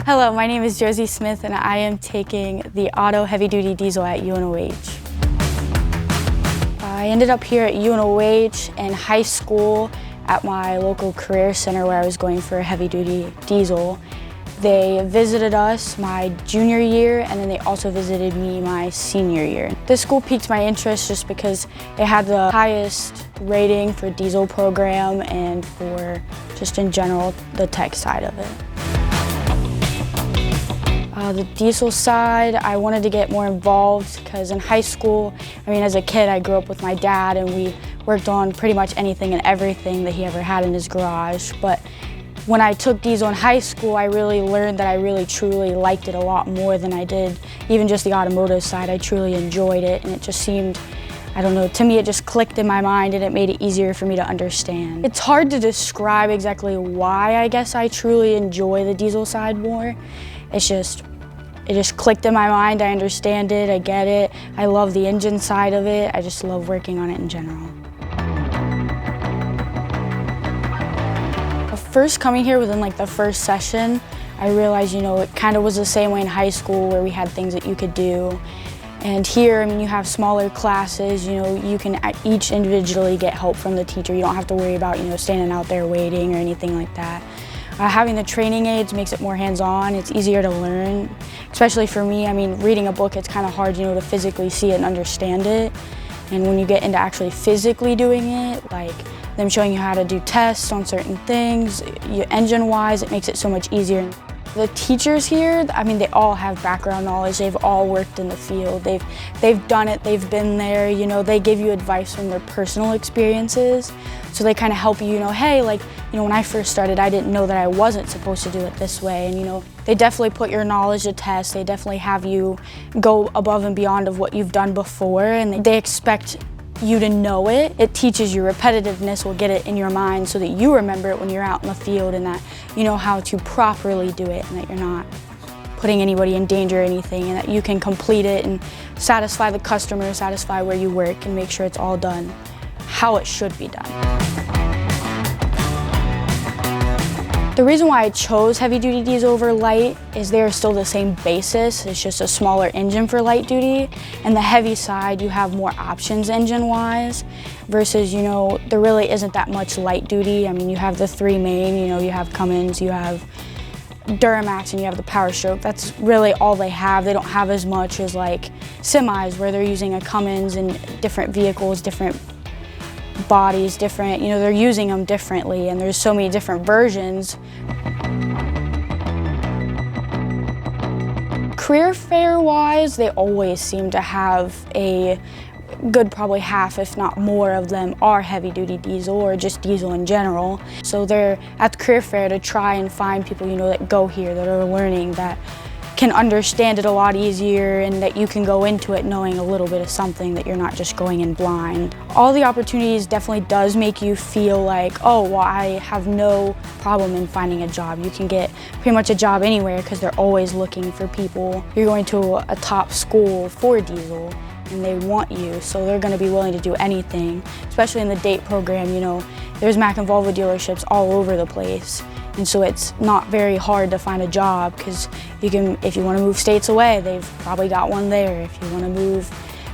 Hello, my name is Josey Smith and I am taking the auto heavy-duty diesel at UNOH. I ended up here at UNOH in high school at my local career center where I was going for a heavy-duty diesel. They visited us my junior year and then they also visited me my senior year. This school piqued my interest just because it had the highest rating for diesel program and for just in general the tech side of it. The diesel side, I wanted to get more involved because in high school, as a kid I grew up with my dad and we worked on pretty much anything and everything that he ever had in his garage. But when I took diesel in high school, I really learned that I really truly liked it a lot more than I did even just the automotive side. I truly enjoyed it and it just seemed, I don't know, to me it just clicked in my mind and it made it easier for me to understand. It's hard to describe exactly why I guess I truly enjoy the diesel side more. It just clicked in my mind. I understand it, I get it. I love the engine side of it. I just love working on it in general. First coming here within the first session, I realized, it kind of was the same way in high school where we had things that you could do. And here, you have smaller classes, you can each individually get help from the teacher. You don't have to worry about, standing out there waiting or anything like that. Having the training aids makes it more hands-on. It's easier to learn, especially for me. Reading a book, it's kind of hard, to physically see it and understand it. And when you get into actually physically doing it, like them showing you how to do tests on certain things, engine-wise, it makes it so much easier. The teachers here, they all have background knowledge. They've all worked in the field. They've done it, they've been there, they give you advice from their personal experiences. So they kind of help you, hey, when I first started, I didn't know that I wasn't supposed to do it this way. And they definitely put your knowledge to test. They definitely have you go above and beyond of what you've done before, and they expect you to know it. It teaches you repetitiveness, will get it in your mind so that you remember it when you're out in the field and that you know how to properly do it and that you're not putting anybody in danger or anything, and that you can complete it and satisfy the customer, satisfy where you work, and make sure it's all done how it should be done. The reason why I chose heavy-duty diesel over light is they're still the same basis. It's just a smaller engine for light duty. And the heavy side, you have more options engine-wise versus, there really isn't that much light duty. You have the three main, you have Cummins, you have Duramax, and you have the Power Stroke. That's really all they have. They don't have as much as semis where they're using a Cummins in different vehicles, different bodies, different, they're using them differently, and there's so many different versions. Career fair wise, they always seem to have a good probably half, if not more of them are heavy duty diesel or just diesel in general. So they're at the career fair to try and find people, that go here, that are learning, that can understand it a lot easier, and that you can go into it knowing a little bit of something, that you're not just going in blind. All the opportunities definitely does make you feel like, oh, well, I have no problem in finding a job. You can get pretty much a job anywhere because they're always looking for people. You're going to a top school for diesel and they want you, so they're going to be willing to do anything, especially in the DATE program. There's Mack and Volvo dealerships all over the place. And so it's not very hard to find a job because if you want to move states away, they've probably got one there. If you want to move,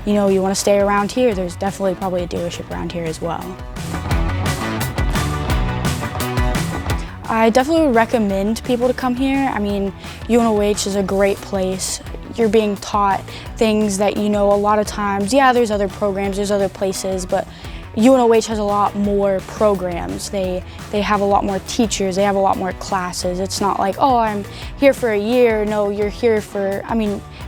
you want to stay around here, there's definitely probably a dealership around here as well. I definitely would recommend people to come here. UNOH is a great place. You're being taught things that, a lot of times, there's other programs, there's other places, but UNOH has a lot more programs. They have a lot more teachers, they have a lot more classes. It's not like, oh, I'm here for a year. No, you're here for,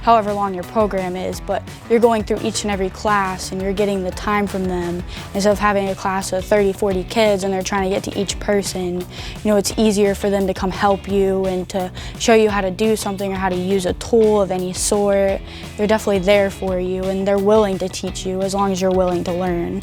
however long your program is, but you're going through each and every class and you're getting the time from them. Instead of having a class of 30, 40 kids and they're trying to get to each person, it's easier for them to come help you and to show you how to do something or how to use a tool of any sort. They're definitely there for you and they're willing to teach you as long as you're willing to learn.